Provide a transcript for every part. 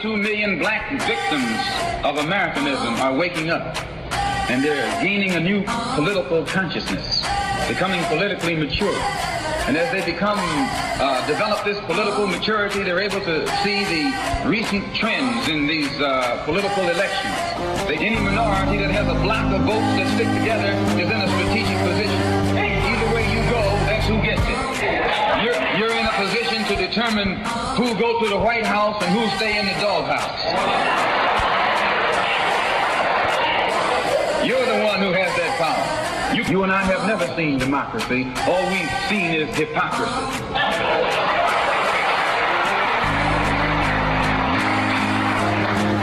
22 million black victims of Americanism are waking up, and they're gaining a new political consciousness, becoming politically mature. And as they develop this political maturity, they're able to see the recent trends in these political elections. Any minority that has a block of votes that stick together is in a strategic position. Either way you go, that's who gets it. You're in a position to determine who go to the White House and who stay in the doghouse. You're the one who has that power. You and I have never seen democracy. All we've seen is hypocrisy.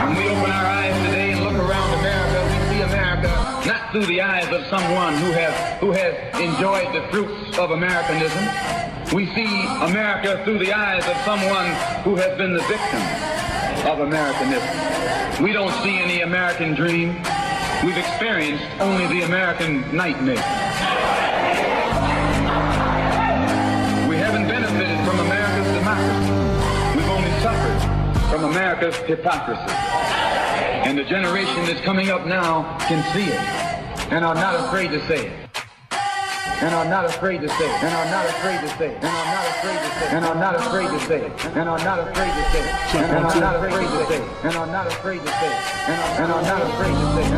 When we open our eyes today and look around America, we see America not through the eyes of someone who has enjoyed the fruits of Americanism. We see America through the eyes of someone who has been the victim of Americanism. We don't see any American dream. We've experienced only the American nightmare. We haven't benefited from America's democracy. We've only suffered from America's hypocrisy. And the generation that's coming up now can see it and are not afraid to say it. And are not afraid to say it. And are not afraid to say it. And are not afraid to say it. And are not afraid to say it. And are not afraid to say it. And are not afraid to say it. And are not afraid to say it. And are not afraid to say it. And are not afraid to say it.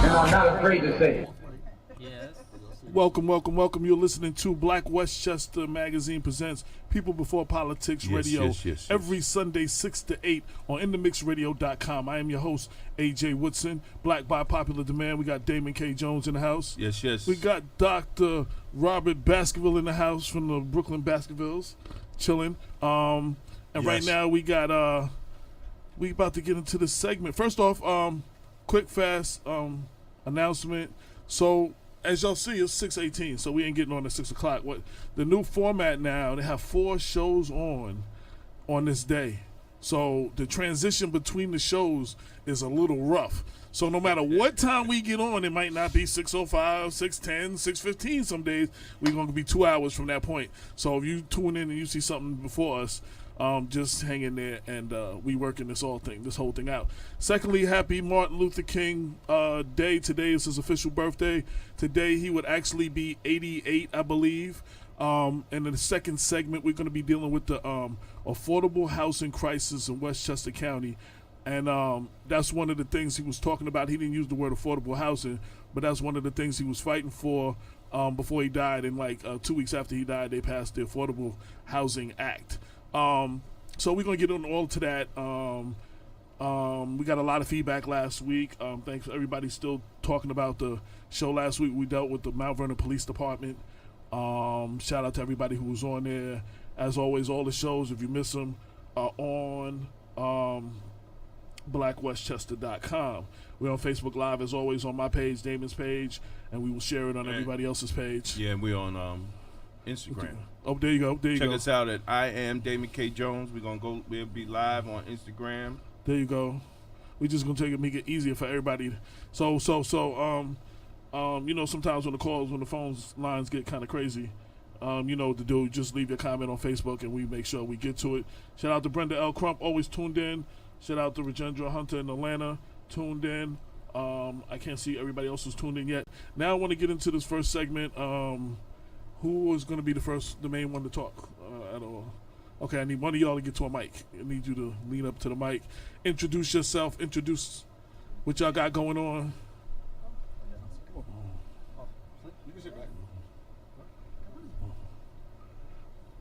And are not afraid to say it. Welcome. You're listening to Black Westchester Magazine presents People Before Politics Radio every Sunday 6 to 8 on InTheMixRadio.com. I am your host, A.J. Woodson, Black by popular demand. We got Damon K. Jones in the house. Yes. We got Dr. Robert Baskerville in the house from the Brooklyn Baskervilles, chilling. Right now we got we about to get into this segment. First off, quick fast announcement. So as y'all see, it's 6:18, so we ain't getting on at 6 o'clock. What the new format now? They have 4 shows on this day, so the transition between the shows is a little rough. So no matter what time we get on, it might not be 6:05, 6:10, 6:15. Some days we're going to be 2 hours from that point. So if you tune in and you see something before us, just hang in there, and we working this whole thing out. Secondly, happy Martin Luther King Day. Today is his official birthday. Today he would actually be 88, I believe. And in the second segment, we're going to be dealing with the affordable housing crisis in Westchester County. And that's one of the things he was talking about. He didn't use the word affordable housing, but that's one of the things he was fighting for before he died. And 2 weeks after he died, they passed the Affordable Housing Act. So we're going to get on all to that. We got a lot of feedback last week. Thanks for everybody still talking about the show last week. We dealt with the Mount Vernon Police Department. Shout out to everybody who was on there. As always, all the shows, if you miss them, are on blackwestchester.com. We're on Facebook Live, as always, on my page, Damon's page, and we will share it on everybody else's page. Yeah, we're on Instagram. Oh, there you go. Check us out at I am Damon K. Jones. We'll be live on Instagram. There you go. We just gonna make it easier for everybody. So sometimes when the phones lines get kind of crazy, you know what to do. Just leave your comment on Facebook and we make sure we get to it. Shout out to Brenda L. Crump, always tuned in. Shout out to Rajendra Hunter in Atlanta, tuned in. I can't see everybody else who's tuned in yet. Now I want to get into this first segment. Who is going to be the main one to talk? I don't know. Okay, I need one of y'all to get to a mic. I need you to lean up to the mic. Introduce yourself. Introduce what y'all got going on. You can sit back.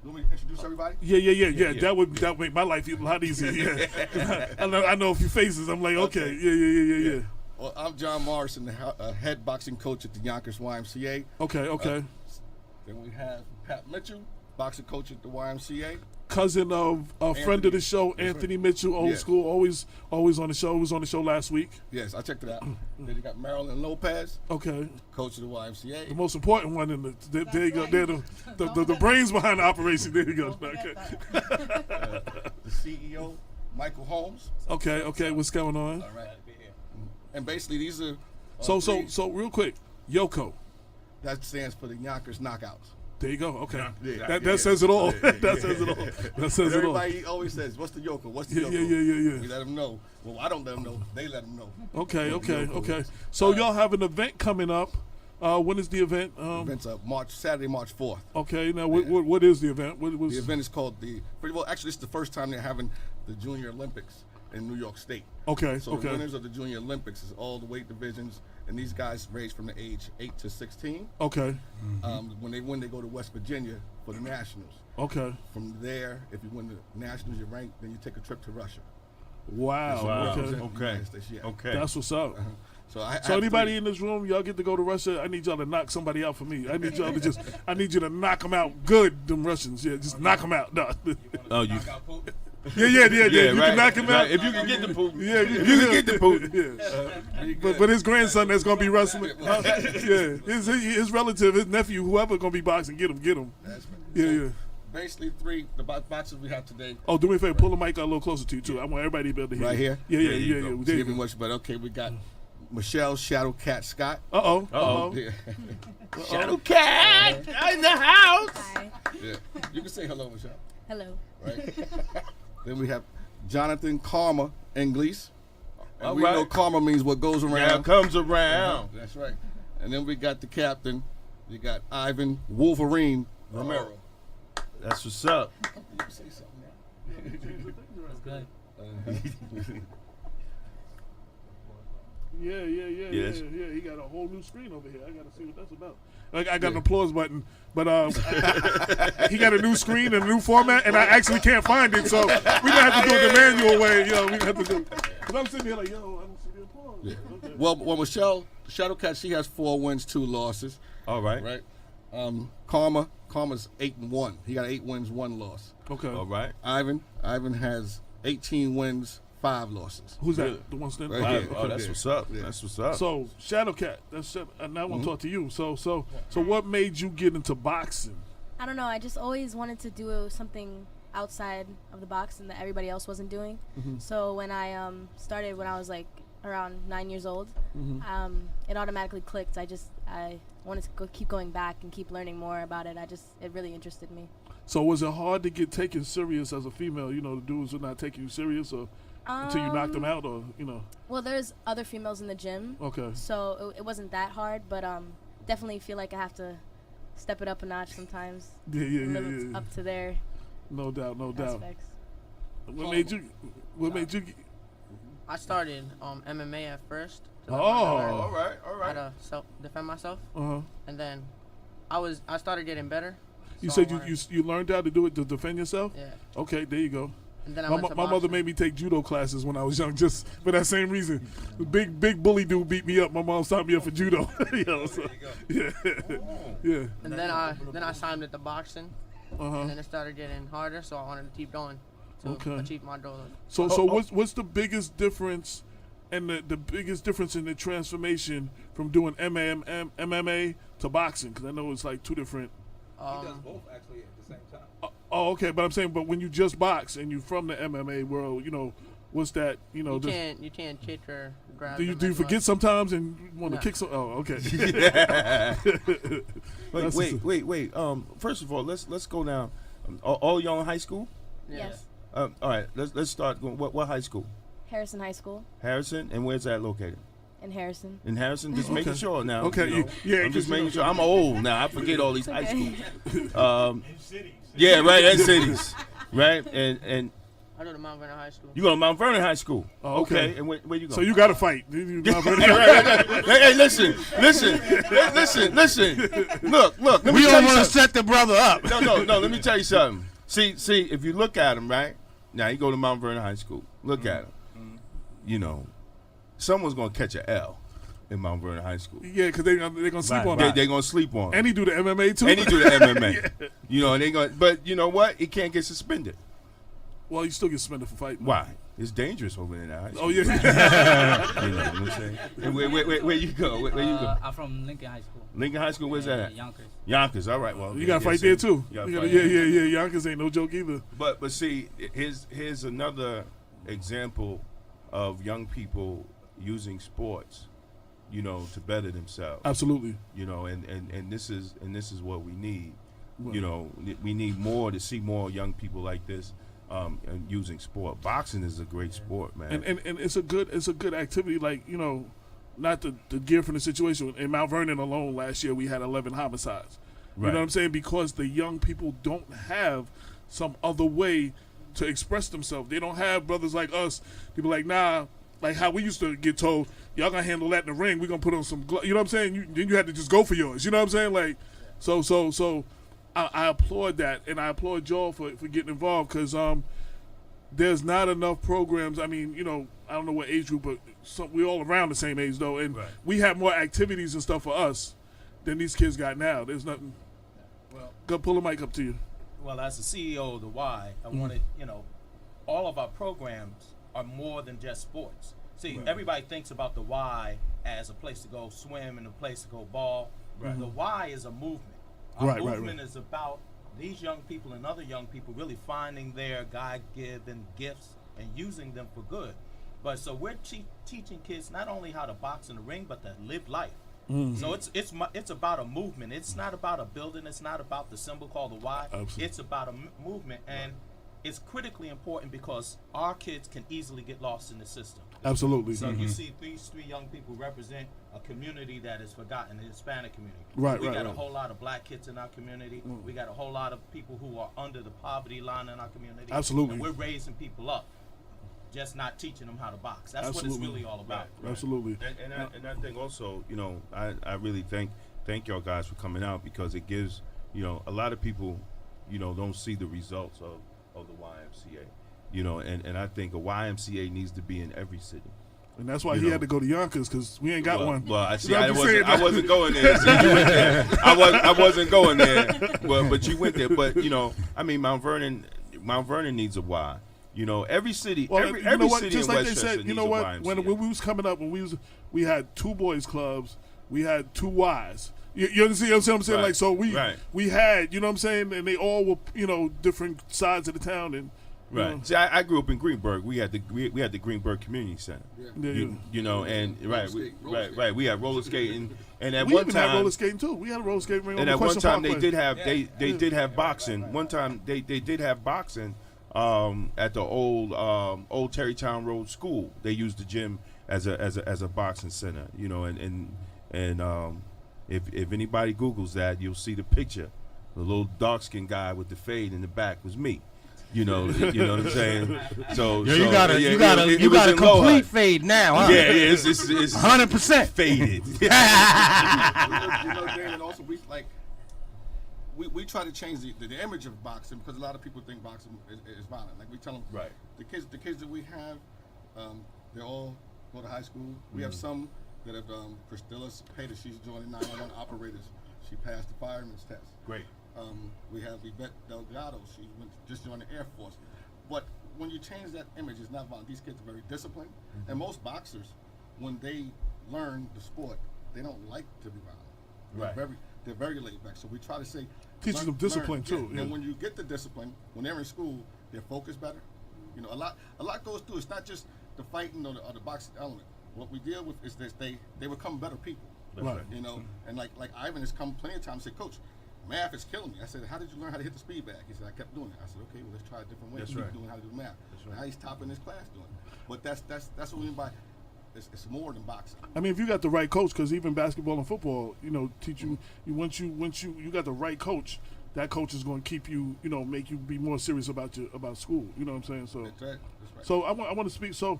You want me to introduce everybody? Yeah. That would make my life a lot easier. Yeah. I know a few faces. I'm like, okay. Yeah. Well, I'm John Morrison, the head boxing coach at the Yonkers YMCA. Okay. Then we have Pat Mitchell, boxing coach at the YMCA. Cousin of a friend of the show, Anthony Mitchell, old school, always on the show. Was on the show last week. Yes, I checked it out. Then you got Marilyn Lopez. Okay. Coach of the YMCA. The most important one in there you go. They're the brains behind the operation. There you go. Okay. The CEO, Michael Holmes. Okay. What's going on? All right. And basically these are so real quick, Yoko. That stands for the Yonkers Knockouts. There you go. Okay, Yeah. that says it all. That says it all. That says it all. Everybody always says, "What's the yokel? What's the Yeah, yokel?" yeah. We let them know. Well, I don't let them know. They let them know. Okay. So y'all have an event coming up. When is the event? Event's up Saturday, March 4th. Okay. Now, what is the event? What was The event is called actually, it's the first time they're having the Junior Olympics in New York State. Okay. So the winners of the Junior Olympics is all the weight divisions, and these guys range from the age 8 to 16. Okay. When they win, they go to West Virginia for the Nationals. Okay. From there, if you win the Nationals, you're ranked, then you take a trip to Russia. Wow. Okay. Represent the United States, yeah. Okay. That's what's up. So I So have anybody three. in this room, y'all get to go to Russia. I need y'all to knock somebody out for me. I need y'all to I need you to knock them out good. Them Russians, yeah, just knock them out. No. Oh, you. Yeah. You right, can knock him right. out. If you can get the Putin. Yeah, If you can get the Putin. Yeah. But his grandson that's gonna be wrestling. Yeah, his relative, his nephew, whoever gonna be boxing, get him. That's right. Yeah. Basically, the boxers we have today. Oh, do me a favor, pull the mic a little closer to you too. I want everybody to be able to hear. Right you. here? Yeah. There you go. There you Give me go. much, but okay, we got Michelle Shadow Cat Scott. Uh-oh. Yeah. Shadow Cat in the house. Hi. Yeah. You can say hello, Michelle. Hello. Right. Then we have Jonathan Karma Inglis. And All we right. know karma means what goes Yeah, around. comes around. That's right. And then we got the captain. You got Ivan Wolverine Romero. That's what's up. You can say something now. That's good. Yeah. Yes. He got a whole new screen over here. I got to see what that's about. I got an applause button, but he got a new screen and a new format, and I actually can't find it, so we don't have to do it the manual way. We have to do. Because I'm sitting here like, I don't see the applause. Yeah. Okay. Well, Michelle Shadowcat, she has 4 wins, 2 losses. All right. Right. Karma's 8-1. He got 8 wins, 1 loss. Okay. All right. Ivan has 18 wins, 5 losses. Who's that? Good. The one standing? Right Okay, here. Oh, that's okay. what's up. Yeah. That's what's up. So Shadowcat, now I want to talk to you. So what made you get into boxing? I don't know. I just always wanted to do something outside of the boxing that everybody else wasn't doing. So when I started when I was like around 9 years old, it automatically clicked. I wanted to keep going back and keep learning more about it. It really interested me. So was it hard to get taken serious as a female? The dudes were not taking you serious, or until you knocked them out, or Well, there's other females in the gym. Okay. So it wasn't that hard, but definitely feel like I have to step it up a notch sometimes. Live up to their No doubt. aspects. What made you? I started MMA at first. to learn All right. how to defend myself, Uh-huh. and then I started getting better. You so I said wanted- you learned how to do it to defend yourself? Yeah, Okay, there you go. and then I My went to mother boxing. made me take judo classes when I was young, just for that same reason. The big bully dude beat me up. My mom signed me up for judo. Yeah. And then I signed with the boxing, Uh-huh. and then it started getting harder. So I wanted to keep going to Okay. achieve my goal. So what's the biggest difference, and the biggest difference in the transformation from doing MMA to boxing? Because I know it's like two different. both actually at the same time. Oh, okay, but I'm saying, but when you just box and you from the MMA world, what's that? You can't kick or grab. Do you them as forget much. sometimes and want to No. kick some? Oh, okay. That's Wait. First of all, let's go down. All y'all in high school? Yeah. Yes. All right. Let's start. What high school? Harrison High School Harrison. And where's that located? in Harrison. In Harrison. Just making sure now. Okay, you know. yeah, I'm just 'cause, making sure. I'm old now. I forget all these high Okay. schools. Yeah, right. And cities. Right. And I go to Mount Vernon High School. you go to Mount Vernon High School. Oh, okay. And where you go? So you got to fight. Hey, listen. Look. Let me We tell don't you want to something. set the brother up. No. Let me tell you something. See, if you look at him, right now, you go to Mount Vernon High School. Look at him. Someone's gonna catch an L in Mount Vernon High School. Yeah, because they're gonna sleep on They're that. gonna sleep on. And he do the MMA too. And he do the MMA. And they going. But you know what? He can't get suspended. Well, you still get suspended for fighting. Why? It's dangerous over in that high school. Oh yeah. You know what I'm saying? And where you go? Where you go? I'm from Lincoln High School. Lincoln High School. Where's that at? Yonkers. Yonkers. All right. Well, You gotta fight yeah, there too. You gotta You fight gotta- there. yeah. Yonkers ain't no joke either. But see, here's another example of young people using sports, to better themselves. Absolutely. And this is what we need. You know, we need more to see more young people like this using sport. Boxing is a great sport, man. And it's a good activity. Like, you know, not to gear from the situation. In Mount Vernon alone last year we had 11 homicides. You know what I'm saying? Because the young people don't have some other way to express themselves. They don't have brothers like us. People like, nah, like how we used to get told, y'all gonna handle that in the ring. We're gonna put on some gloves. You know what I'm saying? Then you had to just go for yours. You know what I'm saying? Like, so I applaud that, and I applaud Joel for getting involved, because there's not enough programs. I mean, you know, I don't know what age group, but we're all around the same age though, and we have more activities and stuff for us than these kids got now. There's nothing. Well, go pull the mic up to you. Well, as the CEO of the Y, I wanted, you know, all of our programs are more than just sports. See, everybody thinks about the Y as a place to go swim and a place to go ball. The Y is a movement. Our movement is about these young people and other young people really finding their God-given gifts and using them for good. But so we're teaching kids not only how to box in the ring, but to live life. So it's about a movement. It's not about a building. It's not about the symbol called the Y. Absolutely. It's about a movement, and it's critically important because our kids can easily get lost in the system. Absolutely. So you see these three young people represent a community that is forgotten, the Hispanic community. We got a whole lot of black kids in our community. We got a whole lot of people who are under the poverty line in our community. Absolutely. And we're raising people up, just not teaching them how to box. That's what it's really all about. Absolutely. And I think also, you know, I really thank y'all guys for coming out, because it gives, you know, a lot of people, you know, don't see the results of the YMCA. You know, and I think a YMCA needs to be in every city. And that's why he had to go to Yonkers, because we ain't got one. Well, I wasn't going there. So you went there. I wasn't going there. But you went there. But you know, I mean, Mount Vernon needs a Y. You know, every city, every city just in like Westchester they said, you know needs a what? YMCA. When we was coming up, we had 2 boys clubs, we had 2 Ys. You understand what I'm saying? Like, so we had, you know what I'm saying, and they all were, you know, different sides of the town. And right. See, I grew up in Greenburgh. We had the Greenburgh Community Center. You know, and we had roller skating, and at one time had roller skating too. We had a roller skating ring. And at one time they did have boxing. One time they did have boxing at the old Terrytown Road School. They used the gym as a boxing center. You know, and if anybody Googles that, you'll see the picture. The little dark-skinned guy with the fade in the back was me. You know what I'm saying. So you got a complete fade now, huh? Yeah, it's 100% faded. You know, David, also we try to change the image of boxing, because a lot of people think boxing is violent. Like we tell them, the kids that we have, they all go to high school. We have some that have Priscilla Payta, she's joining 911 operators. She passed the fireman's test. Great. We have Yvette Delgado. She just joined the Air Force. But when you change that image, it's not violent. These kids are very disciplined. And most boxers, when they learn the sport, they don't like to be violent. They're very laid back. So we try to say, teaches them discipline too. And when you get the discipline, when they're in school, they're focused better. You know, a lot goes through. It's not just the fighting or the boxing element. What we deal with is this: they become better people. Right. You know, and like Ivan has come plenty of times and said, Coach, math is killing me. I said, how did you learn how to hit the speed bag? He said, I kept doing it. I said, okay, well, let's try a different way. Keep doing how to do math. Now he's topping his class doing it. But that's what we mean by it's more than boxing. I mean, if you got the right coach, because even basketball and football, you know, teach you once you got the right coach, that coach is going to keep you, you know, make you be more serious about school. You know what I'm saying? So, that's right. So I want to speak. So,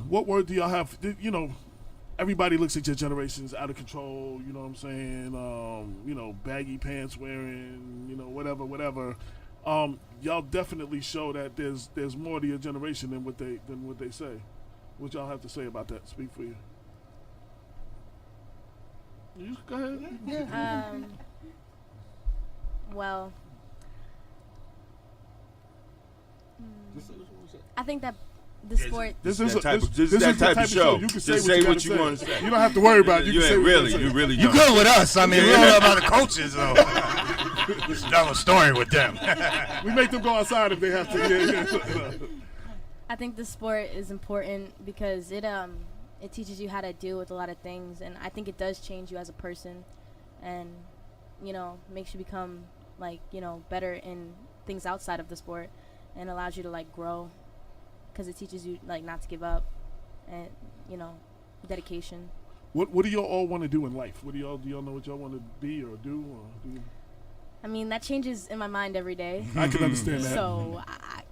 what word do y'all have? You know, everybody looks at your generations out of control. You know what I'm saying? You know, baggy pants wearing. You know, whatever. Y'all definitely show that there's more to your generation than what they say. What y'all have to say about that? Speak for you. You go ahead. Well, I think that the sport. This is that type of show. You can Just say what you want to say. You don't have to worry about it. You can say you really You don't. good with us. I mean, we don't know about the coaches, though. It's another story with them. We make them go outside if they have to. I think the sport is important because it teaches you how to deal with a lot of things, and I think it does change you as a person, and you know, makes you become like, better in things outside of the sport, and allows you to like grow, because it teaches you like not to give up, and dedication. What do y'all all want to do in life? Do y'all know what y'all want to be or do? I mean, that changes in my mind every day. I can understand that. So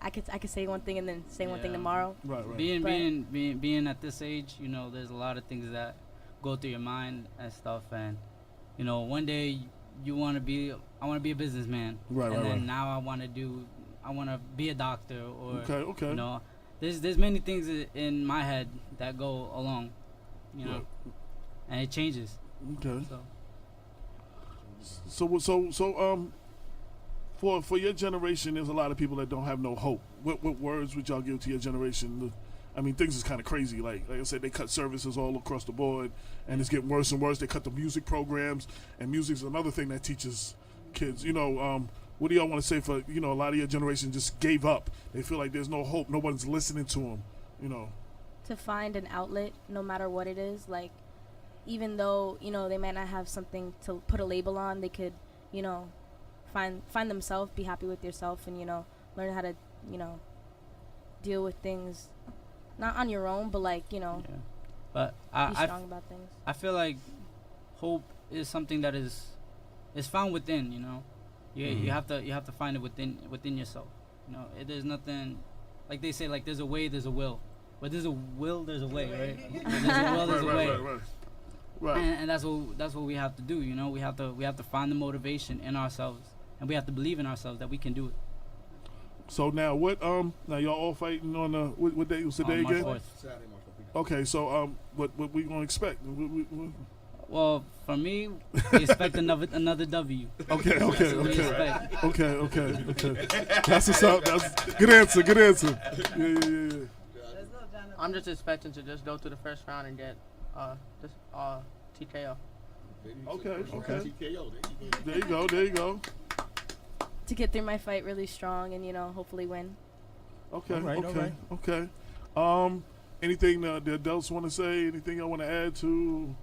I could say one thing and then say one thing tomorrow. Right. Being at this age, there's a lot of things that go through your mind and stuff, and one day I want to be a businessman, and then now I want to be a doctor, or okay. There's many things in my head that go along, and it changes. Okay. So for your generation, there's a lot of people that don't have no hope. What words would y'all give to your generation? I mean, things is kind of crazy. Like I said, they cut services all across the board, and it's getting worse and worse. They cut the music programs, and music's another thing that teaches kids. What do y'all want to say for a lot of your generation just gave up? They feel like there's no hope. No one's listening to them. To find an outlet, no matter what it is, like even though they might not have something to put a label on, they could find themselves, be happy with yourself, and learn how to deal with things not on your own, but like But be strong about things. I feel like hope is something that is found within. You have to find it within yourself. There's nothing, like they say, like there's a way, there's a will, but there's a will, there's a way, right? There's a will, there's a way. Right. And that's what we have to do. We have to find the motivation in ourselves, and we have to believe in ourselves that we can do it. So now now y'all all fighting on what day was today again? March 4th. Saturday, March 4th. Okay, so what we gonna expect? Well, for me, we expect another W. Okay. That's what we expect. Okay. That's what's up. That's good answer. Yeah. I'm just expecting to just go to the first round and get TKO. Okay. TKO. There you go. To get through my fight really strong and hopefully win. Okay. All right. Okay. Anything the adults want to say? Anything I want to add to?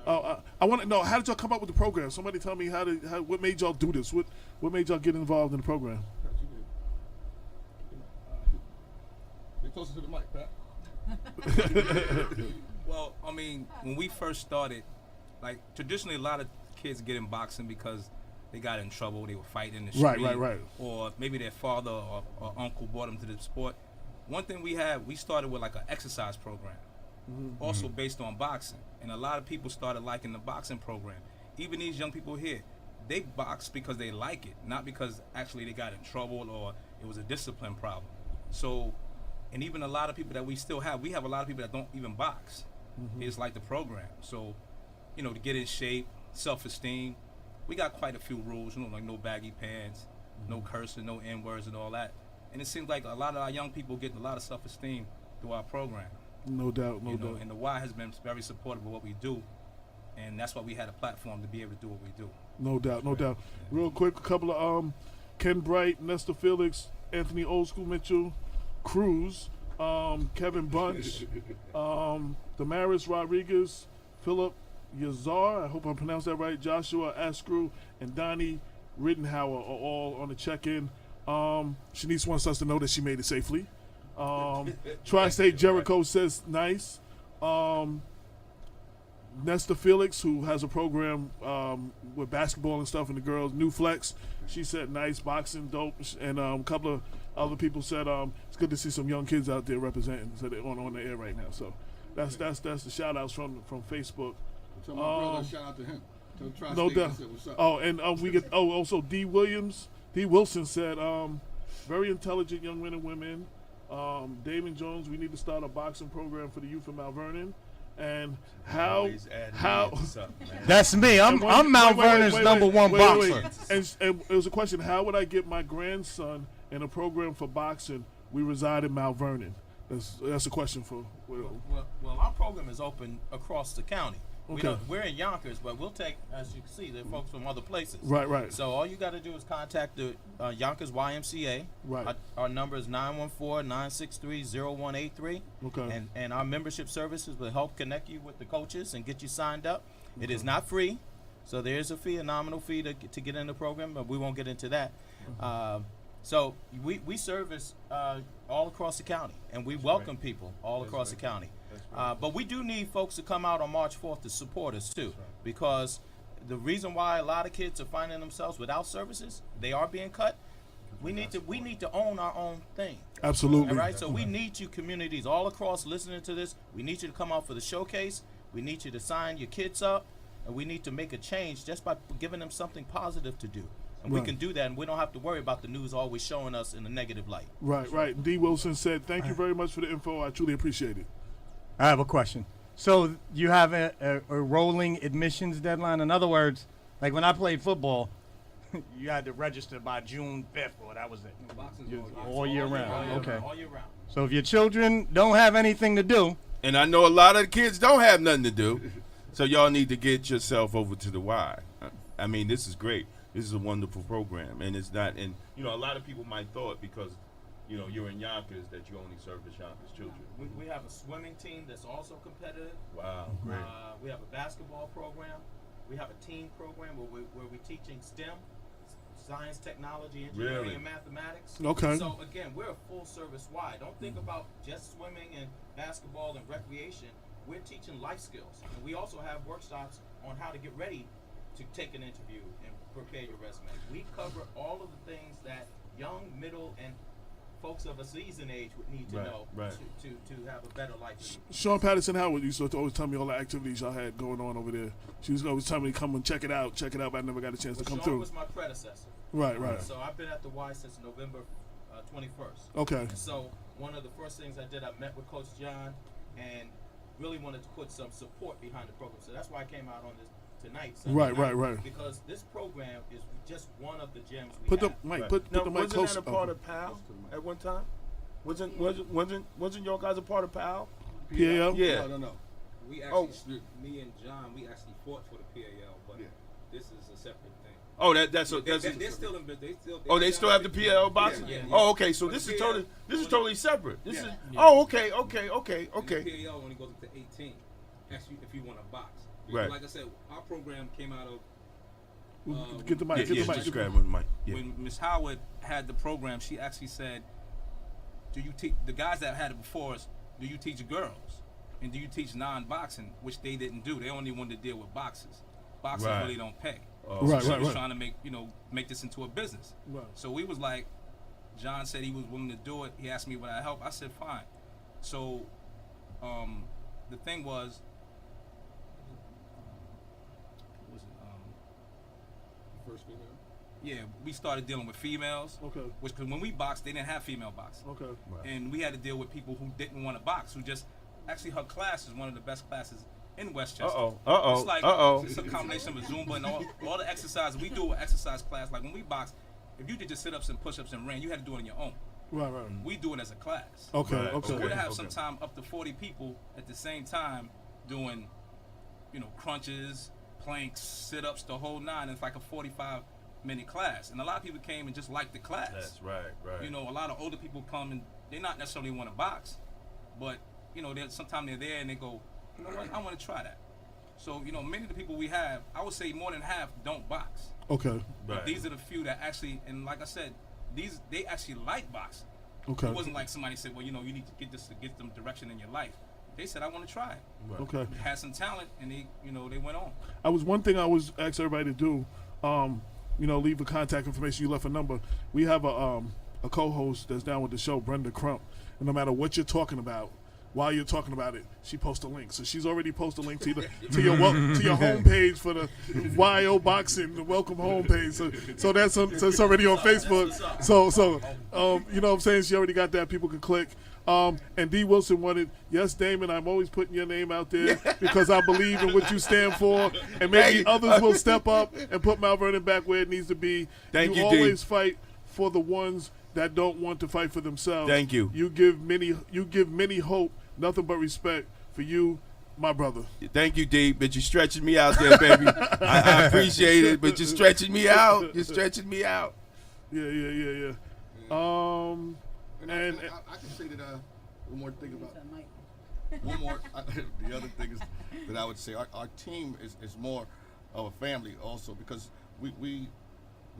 I want to know, how did y'all come up with the program? Somebody tell me what made y'all do this? What made y'all get involved in the program? Get closer to the mic, Pat. Well, I mean, when we first started, like traditionally, a lot of kids get in boxing because they got in trouble, they were fighting in the street, right. or maybe their father or uncle brought them to the sport. One thing we started with like an exercise program, also based on boxing, and a lot of people started liking the boxing program. Even these young people here, they box because they like it, not because actually they got in trouble or it was a discipline problem. So, and even a lot of people that we have a lot of people that don't even box. They just like the program. So, to get in shape, self-esteem, we got quite a few rules, like no baggy pants, no cursing, no N-words and all that. And it seems like a lot of our young people get a lot of self-esteem through our program. No doubt. And the Y has been very supportive of what we do, and that's why we had a platform to be able to do what we do. No doubt. Real quick, a couple of Ken Bright, Nestor Felix, Anthony Old School Mitchell, Cruz, Kevin Bunch, Damaris Rodriguez, Philip Yazar, I hope I pronounced that right, Joshua Askrew, and Donnie Rittenhauer are all on the check-in. Shanice wants us to know that she made it safely. Tri-State Jericho says nice. Nestor Felix, who has a program with basketball and stuff, and the girls, New Flex, she said nice, boxing, dope, and a couple of other people said it's good to see some young kids out there representing, so they're on the air right now. So that's the shout outs from Facebook. Tell my brother, shout out to him. Tell him Tri-State No doubt. said, what's up? Oh, and we get also D Wilson said very intelligent young men and women. Damon Jones, we need to start a boxing program for the youth of Mount Vernon. And how That's me. I'm Mount Vernon's number one boxer. And it was a question: how would I get my grandson in a program for boxing? We reside in Mount Vernon. That's a question for. Well, our program is open across the county. Okay. We're in Yonkers, but we'll take, as you can see, there are folks from other places. Right. So all you got to do is contact the Yonkers YMCA. Right. Our number is 914-963-0183. Okay. And our membership services will help connect you with the coaches and get you signed up. It is not free. So there is a fee, a nominal fee to get in the program, but we won't get into that. So we service all across the county, and we welcome people all across the county. But we do need folks to come out on March 4th to support us too, because the reason why a lot of kids are finding themselves without services, they are being cut. We need to own our own thing. Absolutely. All right. So we need you, communities all across, listening to this. We need you to come out for the showcase. We need you to sign your kids up, and we need to make a change just by giving them something positive to do. And we can do that, and we don't have to worry about the news always showing us in a negative light. Right. D. Wilson said, "Thank you very much for the info. I truly appreciate it." I have a question. So you have a rolling admissions deadline? In other words, like when I played football, you had to register by June 5th, or that was it. All year round. Okay. All year round. So if your children don't have anything to do, And I know a lot of the kids don't have nothing to do, so y'all need to get yourself over to the Y. I mean, this is great. This is a wonderful program, and it's not. And you know, a lot of people might thought because you're in Yonkers that you only service Yonkers children. We have a swimming team that's also competitive. Wow, great. We have a basketball program. We have a teen program where we're teaching STEM, science, technology, engineering, and mathematics. Okay. So again, we're a full service Y. Don't think about just swimming and basketball and recreation. We're teaching life skills, and we also have workshops on how to get ready to take an interview and prepare your resume. We cover all of the things that young, middle, and folks of a seasoned age would need to know to have a better life. Sean Patterson Howard used to always tell me all the activities y'all had going on over there. She was always telling me to come and check it out, but I never got a chance to come Sean through. was my predecessor. Right. So I've been at the Y since November 21st. Okay. And so one of the first things I did, I met with Coach John and really wanted to put some support behind the program. So that's why I came out on this tonight. Right. Because this program is just one of the gems we Put have. Put the mic wasn't close. that a part of PAL at one time? Wasn't your guys a part of PAL? PAL? Yeah. No. We actually, me and John, we actually fought for the PAL, but this is a separate thing. Oh, they're still in business. They still have the PAL boxing. Yeah. Oh, okay. So this is totally separate. This is. Yeah. Oh, okay. And the PAL only goes up to 18. Actually, if you want to box. Because like I said, our program came out of. Get the mic. Just grab the mic. Yeah. When Ms. Howard had the program, she actually said, "Do you teach the guys that had it before us? Do you teach girls, and do you teach non-boxing?" Which they didn't do. They only wanted to deal with boxers. Boxers really don't pay. Right. She was trying to make this into a business. Right. So we was like, John said he was willing to do it. He asked me would I help. I said fine. So the thing was. First female? Yeah, we started dealing with females. Okay. Which, because when we boxed, they didn't have female boxing. Okay. Right. And we had to deal with people who didn't want to box, who just, actually her class is one of the best classes in Westchester. It's like, it's a combination of Zumba and all the exercises. We do an exercise class. Like when we box, if you did just sit-ups and push-ups and ran, you had to do it on your own. Right. We do it as a class. Okay. So we'd have sometime up to 40 people at the same time doing, crunches, planks, sit-ups, the whole nine. It's like a 45-minute class. And a lot of people came and just liked the class. That's right. A lot of older people come and they not necessarily want to box, but, sometimes they're there and they go, you know what, I want to try that. So, many of the people we have, I would say more than half don't box. Okay. But these are the few that actually, and like I said, they actually like boxing. Okay. It wasn't like somebody said, well, you need to get this to get them direction in your life. They said, I want to try it. Right. Okay. Had some talent, and they went on. One thing I always ask everybody to do, leave a contact information. You left a number. We have a co-host that's down with the show, Brenda Crump, and no matter what you're talking about, while you're talking about it, she posts a link. So she's already posted a link to your homepage for the YO Boxing, the welcome homepage. So that's already on Facebook. So you know what I'm saying? She already got that. People can click. And D. Wilson wanted, yes, Damon, I'm always putting your name out there because I believe in what you stand for, and maybe others will step up and put Mount Vernon back where it needs to be. Thank you, always D. fight for the ones that don't want to fight for themselves. Thank you. You give many hope, nothing but respect for you, my brother. Thank you, D. But you're stretching me out there, baby. I appreciate it, but you're stretching me out. Yeah. And I can say that one more thing about the other thing is that I would say our team is more of a family also, because we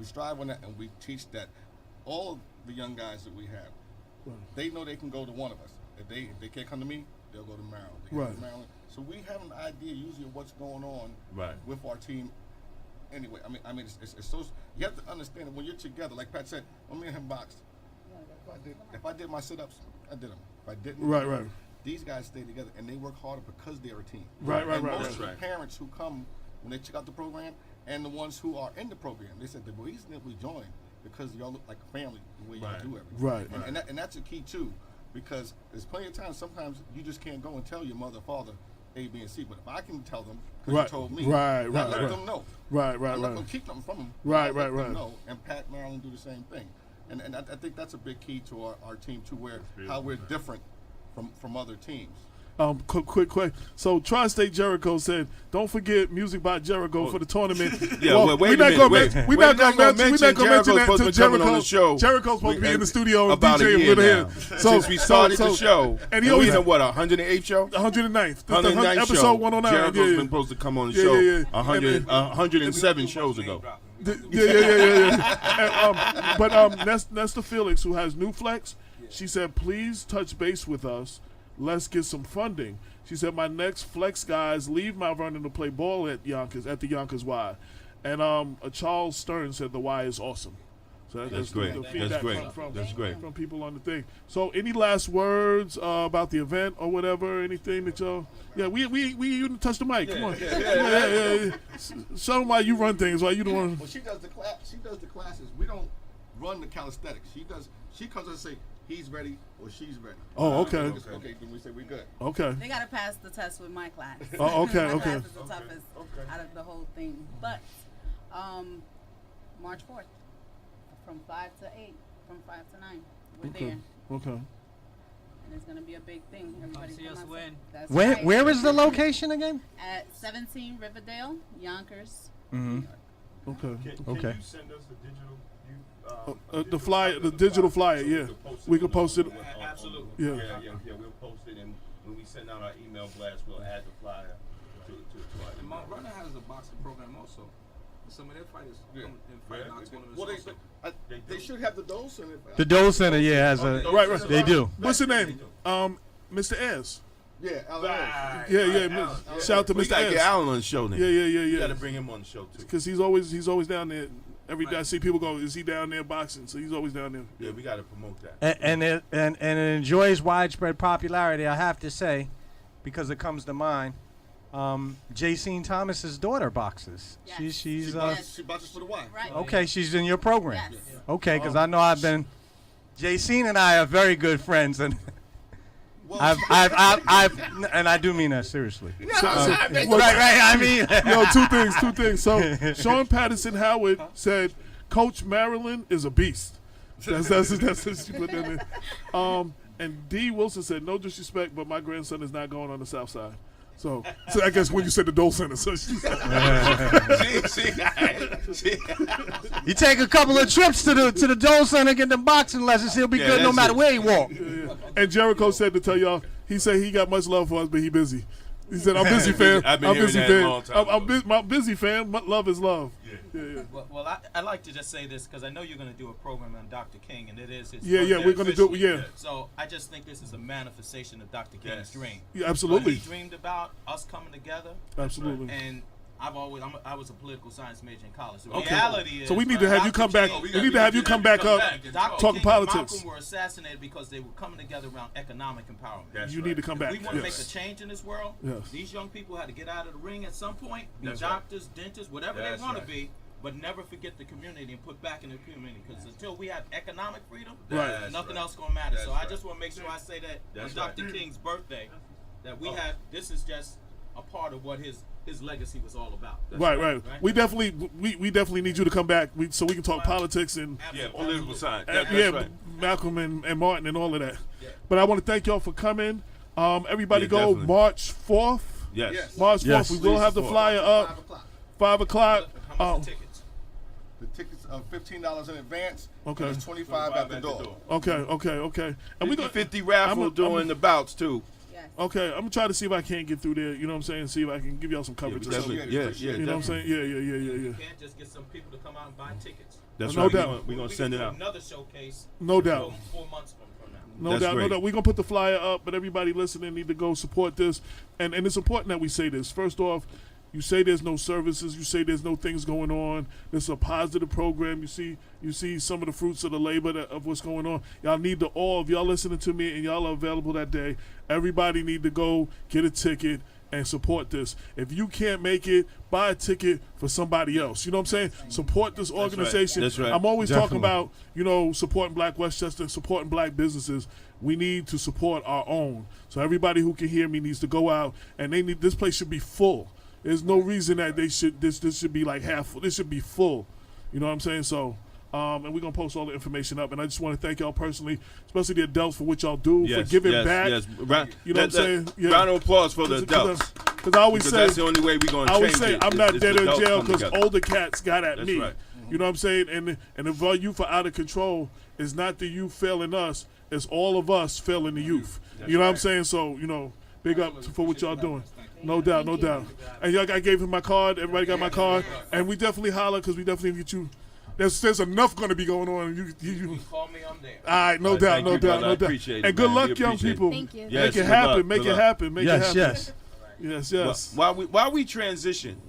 strive on that, and we teach that all the young guys that we have, they know they can go to one of us. If they can't come to me, they'll go to Maryland. They come to Maryland. So we have an idea usually of what's going on with our team. Anyway, I mean, it's so, you have to understand that when you're together, like Pat said, when me and him boxed, if I did my sit-ups, I did them. If I didn't, these guys stay together, and they work harder because they're a team. And most of the parents who come when they check out the program, and the ones who are in the program, they said the reason that we joined because y'all look like a family the way y'all do everything. And that's a key too, because there's plenty of times sometimes you just can't go and tell your mother or father A, B, and C. But if I can tell them, because you told me, let them know. I'm not going to keep nothing from them. Let them know. And Pat, Maryland do the same thing. And I think that's a big key to our team too, where how we're different from other teams. Quick. So Tri-State Jericho said, "Don't forget Music by Jericho for the tournament." We're not going to mention Jericho to Jericho. Jericho's supposed to be in the studio about DJing a year with now. him. Since we started the show, and he always in what 108th show, 109th, 109th episode show. 109. Jericho's been supposed to come on the show 107 shows ago. But Nesta Felix, who has New Flex, she said, "Please touch base with us. Let's get some funding." She said, "My next flex guys leave Mount Vernon to play ball at the Yonkers Y." And Charles Stern said the Y is awesome. So that's great. The feedback That's great. From people on the thing. So any last words about the event or whatever? Anything that y'all? Yeah, we you didn't touch the mic. Come on. Yeah. Show them why you run things. Why you the one? Well, she does the classes. We don't run the calisthenics. She comes and say, he's ready or she's ready. Oh, okay. Okay, then we say we're good. Okay. They gotta pass the test with my class. Oh, okay, my okay. class is the toughest out of the whole thing. But March 4th, from 5 to 8, from 5 to 9, we're there. Okay. And it's gonna be a big thing. Everybody see us win. That's Where right. where is the location again? At 17 Riverdale, Yonkers. Okay. Can you send us the digital? The flyer, the digital flyer, yeah. We can post it. Absolutely. Yeah. We'll post it, and when we send out our email blast, we'll add the flyer to our And email. Mount Vernon has a boxing program also. Some of their fighters come and fight Knox tournaments also. They should have the Dole Center. The Dole Center, has a Right. They do. What's the name? Mr. S. Yeah, Yeah. Shout out to We Mr. gotta S. get Alan on the show now. Yeah. We gotta bring him on the show too. Because he's always down there. Every day I see people go, is he down there boxing? So he's always down there. Yeah, we gotta promote that. And it enjoys widespread popularity, I have to say, because it comes to mind. Jacine Thomas's daughter boxes. Yes. She's she boxes for the Y. Right. okay. She's in your program. Yes. Okay, because I know I've been. Jacine and I are very good friends, and I've and I do mean that seriously. Right. I mean, Two things. So Sean Patterson Howard said, "Coach Maryland is a beast." That's what she put in there. And D Wilson said, "No disrespect, but my grandson is not going on the South Side." So I guess when you said the Dole Center, so she said, you take a couple of trips to the Dole Center, get the boxing lessons, he'll be good no matter where he walk. Yeah. And Jericho said to tell y'all, he said he got much love for us, but he busy. He said, "I'm busy, fam. I've been I'm hearing busy, that fam. a long time I'm busy, fam. Love is love." Yeah. Well, I like to just say this because I know you're going to do a program on Dr. King, and it is his Yeah, we're going to do it, yeah. So I just think this is a manifestation of Dr. King's dream. Yeah, absolutely. What he dreamed about us coming together. Absolutely. And I was a political science major in college. The Okay. reality is, So we need to have you come back. We need to have you come back up Dr. talking King politics. and Malcolm were assassinated because they were coming together around economic empowerment. You need to come back. If we want to make a change in this world, Yes. these young people had to get out of the ring at some point, be That's doctors, dentists, whatever they That's want right. to be, but never forget the community and put back in the community. Because until we have economic freedom, Right. nothing else going to matter. That's So I right. just want to make sure I say that That's on right. Dr. King's birthday, that we have, this is just a part of what his legacy was all about. Right. We definitely need you to come back so we can talk politics and political science. and, That's right. Malcolm and Martin and all of that. But I want to thank y'all for coming. Everybody Yeah, go definitely. March 4th. Yes. March 4th. Yes. We will have the flyer up 5 o'clock. How much the tickets? The tickets are $15 in advance. Okay. And it's $25 at the door. Okay. And we got 50 raffle during the bouts too. Yes. Okay, I'm gonna try to see if I can't get through there. You know what I'm saying? See if I can give y'all some coverage. or something. Yeah, You know what I'm saying? Yeah. You can't just get some people to come out and buy tickets. That's No right. doubt. We're gonna send it do out. Another showcase. No doubt. 4 months from now. No That's doubt, no great. doubt. We're gonna put the flyer up, but everybody listening need to go support this. And it's important that we say this. First off, you say there's no services, you say there's no things going on. This is a positive program. You see some of the fruits of the labor of what's going on. Y'all need to if y'all listening to me and y'all are available that day, everybody need to go get a ticket and support this. If you can't make it, buy a ticket for somebody else. You know what I'm saying? Support this organization. That's right. I'm always talking Definitely. about, supporting Black Westchester, supporting Black businesses. We need to support our own. So everybody who can hear me needs to go out, and this place should be full. There's no reason that this should be like half full. This should be full. You know what I'm saying? So, and we're going to post all the information up. And I just want to thank y'all personally, especially the adults, for what y'all do, for giving back. Yes. You know what I'm saying? Yeah. Round of applause for the adults. Because I always say, that's the only way we're going to I change always say it. I'm not It's dead in adults jail come because together. older cats got at That's me. right. You know what I'm saying? And if our youth are out of control, it's not the youth failing us. It's all of us failing the youth. You know what I'm saying? So, big up for what y'all doing. No doubt, no doubt. And I gave him my card. Everybody got my card. And we definitely holler because we definitely get you. There's enough going to be going on. You Call me, I'm there. all right, no All right, doubt, thank no you, doubt, brother. no I doubt. appreciate it, And good man. luck, We young appreciate it. people. Thank you. Yes, Make it good happen. luck, Make good it luck. happen. Make it happen. Yes. Yes. While we transition,